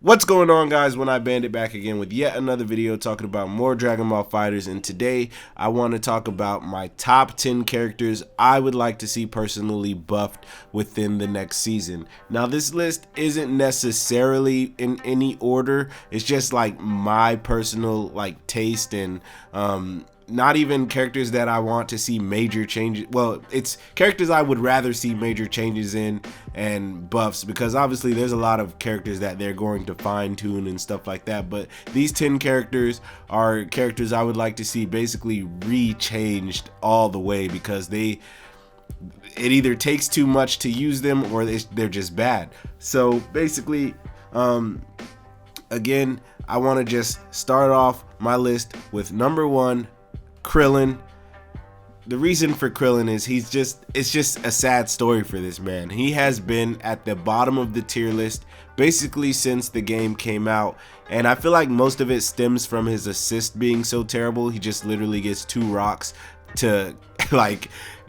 What's going on, guys? OneEyedBandit back again with yet another video talking about more Dragon Ball FighterZ, and today I want to talk about my top 10 characters I would like to see personally buffed within the next season. Now, this list isn't necessarily in any order. It's just like my personal taste and not even characters that I want to see major changes. Well, it's characters I would rather see major changes in and buffs, because obviously there's a lot of characters that they're going to fine tune and stuff like that. But these 10 characters are characters I would like to see basically re-changed all the way, because it either takes too much to use them or they're just bad. So basically, again, I want to just start off my list with number 1, Krillin. The reason for Krillin is it's just a sad story for this man. He has been at the bottom of the tier list basically since the game came out, and I feel like most of it stems from his assist being so terrible. He just literally gets 2 rocks to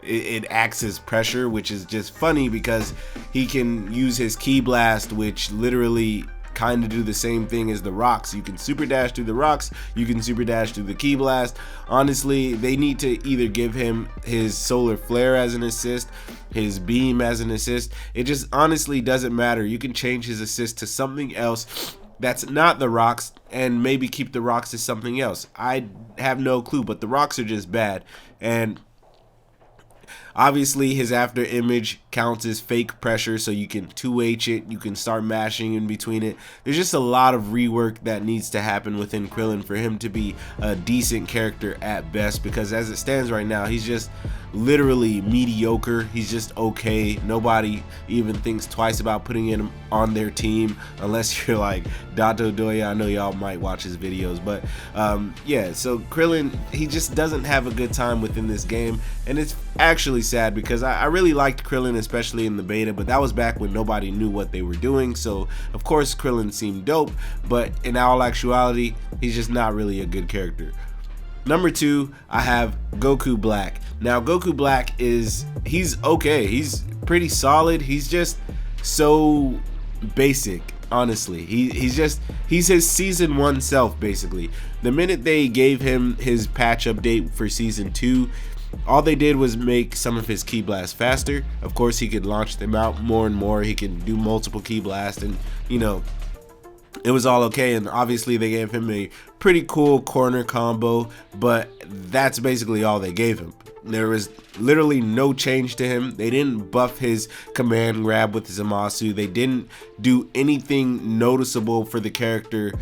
it acts as pressure, which is just funny because he can use his Ki Blast, which literally kind of do the same thing as the rocks. You can super dash through the rocks, you can super dash through the Ki Blast. Honestly, they need to either give him his solar flare as an assist, his beam as an assist. It just honestly doesn't matter. You can change his assist to something else that's not the rocks, and maybe keep the rocks as something else. I have no clue, but the rocks are just bad. And obviously his after image counts as fake pressure, so you can 2H it, you can start mashing in between it. There's just a lot of rework that needs to happen within Krillin for him to be a decent character at best, because as it stands right now, he's just literally mediocre. He's just okay. Nobody even thinks twice about putting him on their team unless you're like Dato Doya. I know y'all might watch his videos, but yeah, so Krillin, he just doesn't have a good time within this game, and it's actually sad because I really liked Krillin, especially in the beta, but that was back when nobody knew what they were doing. So of course Krillin seemed dope, but in all actuality, he's just not really a good character. Number 2, I have Goku Black. Now, Goku Black he's okay. He's pretty solid. He's just so basic, honestly. He's his season 1 self, basically. The minute they gave him his patch update for season 2, all they did was make some of his Ki Blast faster. Of course, he could launch them out more and more. He can do multiple Ki Blast, and you know, it was all okay. And obviously they gave him a pretty cool corner combo, but that's basically all they gave him. There was literally no change to him. They didn't buff his command grab with Zamasu. They didn't do anything noticeable for the character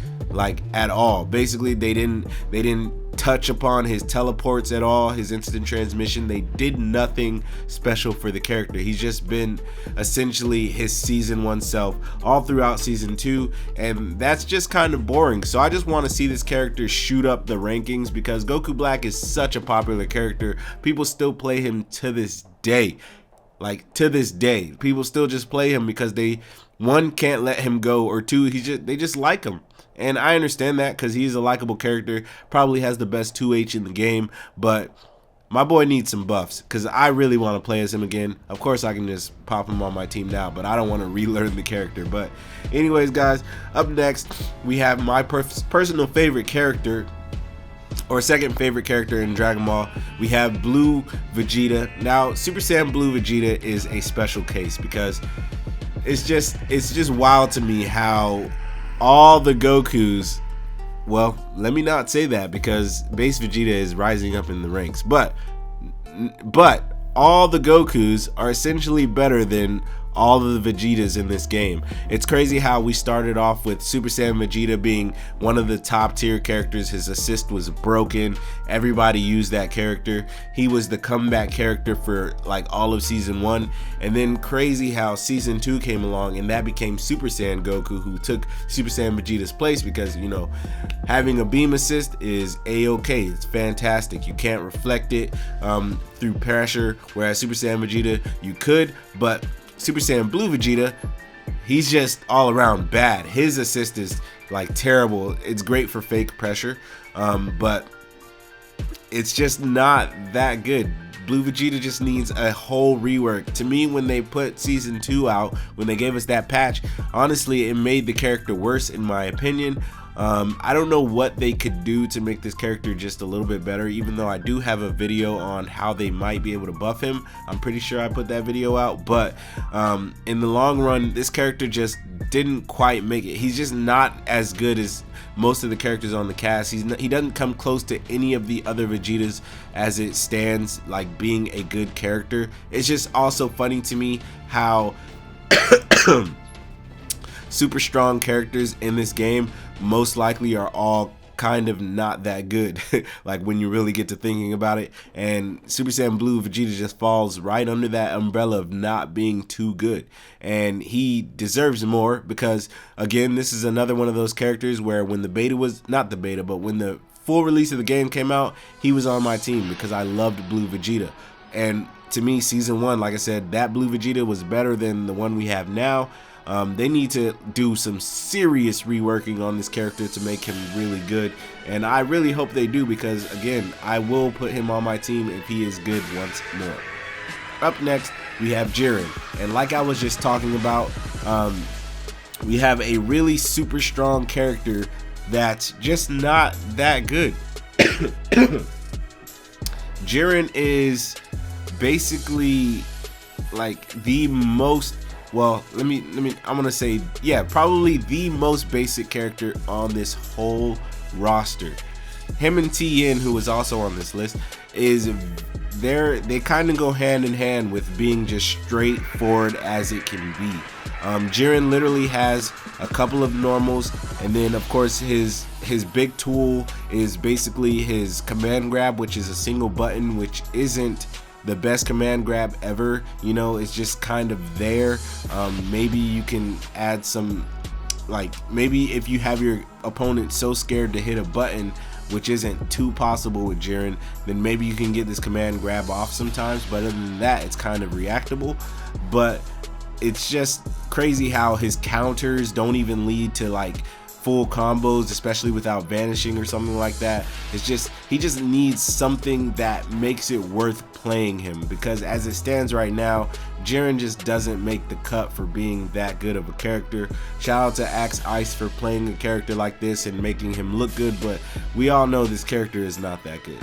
at all. Basically, they didn't touch upon his teleports at all, his instant transmission. They did nothing special for the character. He's just been essentially his season 1 self all throughout season 2, and that's just kind of boring. So I just want to see this character shoot up the rankings, because Goku Black is such a popular character. People still play him to this day. To this day, people still just play him because they, 1, can't let him go, or 2, they just like him. And I understand that, because he's a likable character, probably has the best 2H in the game, but my boy needs some buffs, because I really want to play as him again. Of course, I can just pop him on my team now, but I don't want to relearn the character. But anyways, guys, up next, we have my personal favorite character, or second favorite character in Dragon Ball. We have Blue Vegeta. Now, Super Saiyan Blue Vegeta is a special case, because it's just wild to me how all the Gokus, well, let me not say that, because base Vegeta is rising up in the ranks, but all the Gokus are essentially better than all of the Vegetas in this game. It's crazy how we started off with Super Saiyan Vegeta being one of the top tier characters. His assist was broken. Everybody used that character. He was the comeback character for all of season 1. And then crazy how season 2 came along, and that became Super Saiyan Goku, who took Super Saiyan Vegeta's place, because you know, having a beam assist is a-okay. It's fantastic. You can't reflect it through pressure, whereas Super Saiyan Vegeta you could. But Super Saiyan Blue Vegeta, he's just all around bad. His assist is terrible. It's great for fake pressure, but it's just not that good. Blue Vegeta just needs a whole rework. To me, when they put season 2 out, when they gave us that patch, honestly, it made the character worse in my opinion. I don't know what they could do to make this character just a little bit better, even though I do have a video on how they might be able to buff him. I'm pretty sure I put that video out, but in the long run, this character just didn't quite make it. He's just not as good as most of the characters on the cast. He doesn't come close to any of the other Vegetas as it stands, like being a good character. It's just also funny to me how super strong characters in this game most likely are all kind of not that good like when you really get to thinking about it, and Super Saiyan Blue Vegeta just falls right under that umbrella of not being too good, and he deserves more because again, this is another one of those characters where when the beta was not the beta but when the full release of the game came out, he was on my team because I loved Blue Vegeta. And to me, season 1, like I said, that Blue Vegeta was better than the one we have now. They need to do some serious reworking on this character to make him really good, and I really hope they do because again, I will put him on my team if he is good once more. Up next, we have Jiren, and like I was just talking about, we have a really super strong character that's just not that good. Jiren is basically like the most, well, I'm gonna say, yeah, probably the most basic character on this whole roster. Him and Tien, who was also on this list, they kind of go hand in hand with being just straightforward as it can be. Jiren literally has a couple of normals, and then of course his big tool is basically his command grab, which is a single button, which isn't the best command grab ever, you know, it's just kind of there. Maybe you can add some, like maybe if you have your opponent so scared to hit a button, which isn't too possible with Jiren, then maybe you can get this command grab off sometimes, but other than that, it's kind of reactable. But it's just crazy how his counters don't even lead to like full combos, especially without vanishing or something like that. It's just, he just needs something that makes it worth playing him, because as it stands right now, Jiren just doesn't make the cut for being that good of a character. Shout out to Axe Ice for playing a character like this and making him look good, but we all know this character is not that good.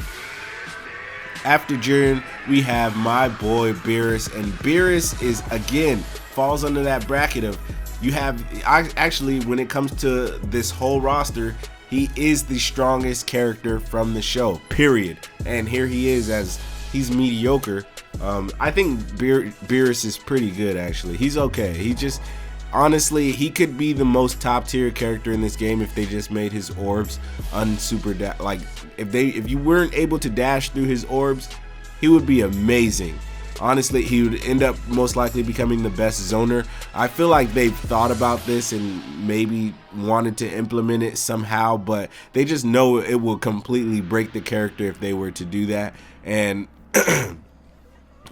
After Jiren, we have my boy Beerus, and Beerus is, again, falls under that bracket of, you have, actually, when it comes to this whole roster, he is the strongest character from the show, period. And here he is, as he's mediocre. I think Beerus is pretty good, actually. He's okay. He just, honestly, he could be the most top tier character in this game if they just made his orbs unsuper, like if you weren't able to dash through his orbs, he would be amazing. Honestly, he would end up most likely becoming the best zoner. I feel like they've thought about this and maybe wanted to implement it somehow, but they just know it will completely break the character if they were to do that. And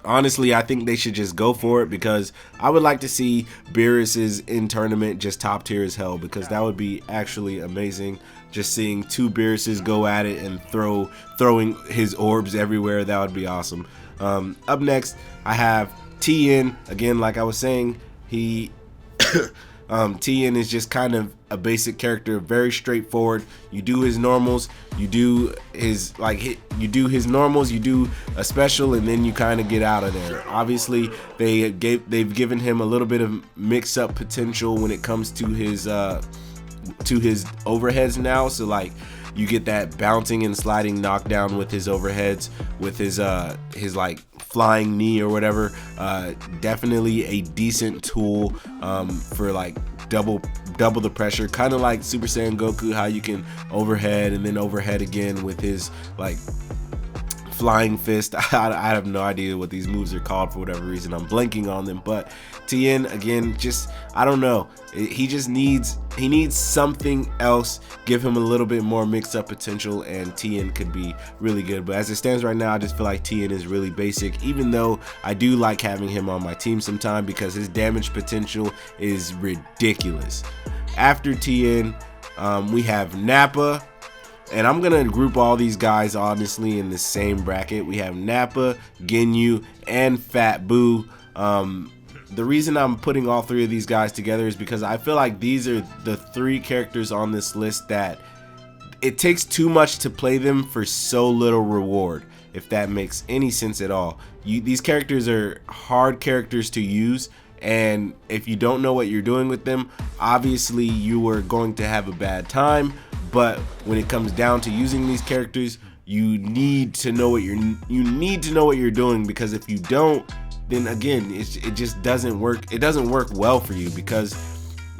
honestly, I think they should just go for it, because I would like to see Beerus's in tournament just top tier as hell, because that would be actually amazing. Just seeing two Beeruses go at it and throwing his orbs everywhere, that would be awesome. Up next, I have Tien. Again, like I was saying, Tien is just kind of a basic character, very straightforward. You do his normals, you do his normals, you do a special, and then you kind of get out of there. Obviously, they've given him a little bit of mix-up potential when it comes to his overheads now. So like, you get that bouncing and sliding knockdown with his overheads, with his like flying knee or whatever. Definitely a decent tool for like double the pressure, kind of like Super Saiyan Goku, how you can overhead and then overhead again with his like flying fist. I have no idea what these moves are called for whatever reason. I'm blanking on them. But Tien, again, just, I don't know. He needs something else. Give him a little bit more mixed up potential, and Tien could be really good. But as it stands right now, I just feel like Tien is really basic, even though I do like having him on my team sometime because his damage potential is ridiculous. After Tien, we have Nappa. And I'm gonna group all these guys honestly in the same bracket. We have Nappa, Ginyu, and Fat Boo. The reason I'm putting all three of these guys together is because I feel like these are the three characters on this list that it takes too much to play them for so little reward, if that makes any sense at all. These characters are hard characters to use, and if you don't know what you're doing with them, obviously you are going to have a bad time. But when it comes down to using these characters, you need to know what you're doing, because if you don't, then again it just doesn't work. It doesn't work well for you because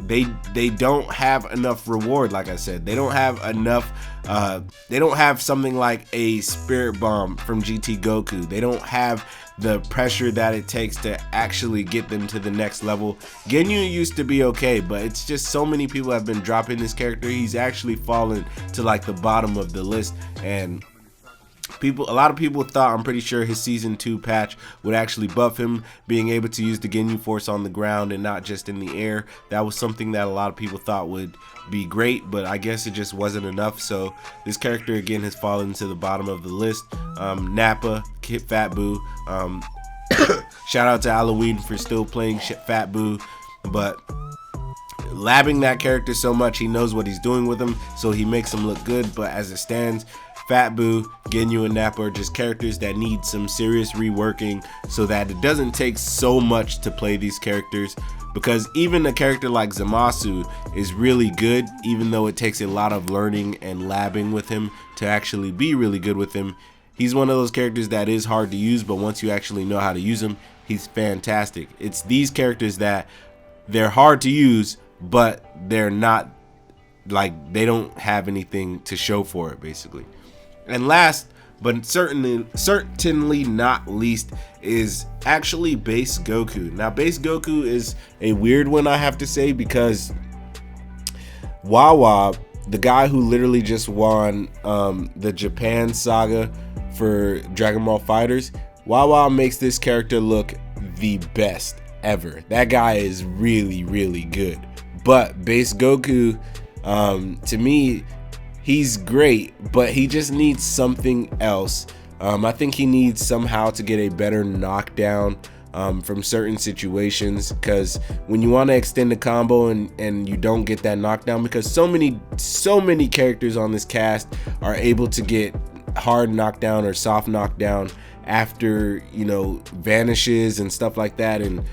they don't have enough reward. Like I said, they don't have enough. They don't have something like a Spirit Bomb from GT Goku. They don't have the pressure that it takes to actually get them to the next level. Ginyu used to be okay, but it's just so many people have been dropping this character. He's actually fallen to like the bottom of the list, and a lot of people thought, I'm pretty sure his season 2 patch would actually buff him being able to use the Ginyu Force on the ground and not just in the air. That was something that a lot of people thought would be great, but I guess it just wasn't enough. So this character again has fallen to the bottom of the list. Nappa, Fat Boo. Shout out to Halloween for still playing Fat Boo, but labbing that character so much, he knows what he's doing with him, so he makes him look good. But as it stands, Fat Boo, Ginyu, and Nappa are just characters that need some serious reworking so that it doesn't take so much to play these characters. Because even a character like Zamasu is really good, even though it takes a lot of learning and labbing with him to actually be really good with him. He's one of those characters that is hard to use, but once you actually know how to use him, he's fantastic. It's these characters that they're hard to use, but they're not, like, they don't have anything to show for it, basically. And last, but certainly not least, is actually Base Goku. Now, Base Goku is a weird one, I have to say, because Wawa, the guy who literally just won the Japan saga for Dragon Ball FighterZ, Wawa makes this character look the best ever. That guy is really, really good. But Base Goku, to me, he's great, but he just needs something else. I think he needs somehow to get a better knockdown from certain situations, because when you want to extend the combo and you don't get that knockdown, because so many characters on this cast are able to get hard knockdown or soft knockdown after, you know, vanishes and stuff like that, and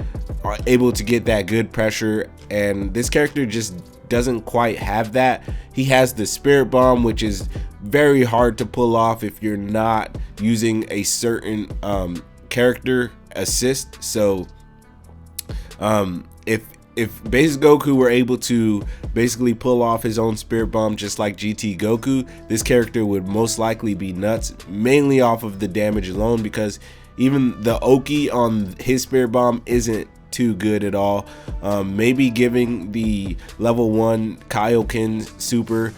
are able to get that good pressure, and this character just doesn't quite have that. He has the Spirit Bomb, which is very hard to pull off if you're not using a certain character assist. So if Base Goku were able to basically pull off his own Spirit Bomb just like GT Goku, this character would most likely be nuts, mainly off of the damage alone, because even the Oki on his Spirit Bomb isn't too good at all. Maybe giving the level 1 Kaioken super,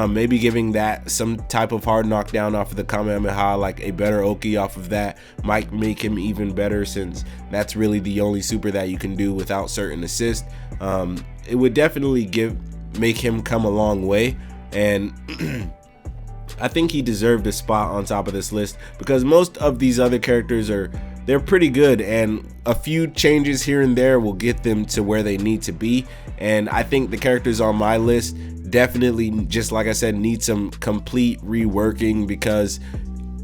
maybe giving that some type of hard knockdown off of the Kamehameha, like a better Oki off of that, might make him even better, since that's really the only super that you can do without certain assist. It would definitely make him come a long way, and I think he deserved a spot on top of this list, because most of these other characters they're pretty good, and a few changes here and there will get them to where they need to be. And I think the characters on my list definitely, just like I said, need some complete reworking, because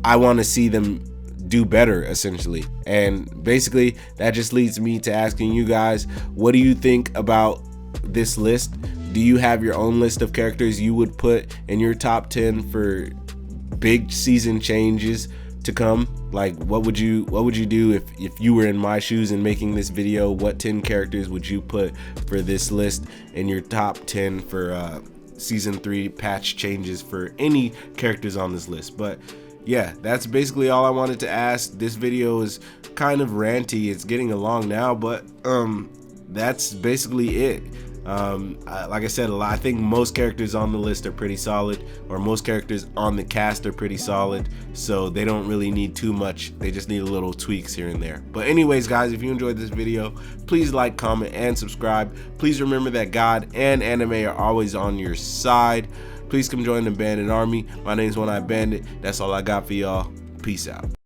I want to see them do better, essentially. And basically that just leads me to asking you guys, what do you think about this list? Do you have your own list of characters you would put in your top 10 for big season changes to come? Like, what would you do if you were in my shoes and making this video? What 10 characters would you put for this list in your top 10 for season 3 patch changes for any characters on this list? But yeah, that's basically all I wanted to ask. This video is kind of ranty, it's getting along now, but that's basically it. Like I said, I think most characters on the list are pretty solid, or most characters on the cast are pretty solid, so they don't really need too much. They just need a little tweaks here and there. But anyways, guys, if you enjoyed this video, please like, comment, and subscribe. Please remember that God and anime are always on your side. please come join the Bandit Army. My name's OneEyedBandit. That's all I got for y'all. Peace out.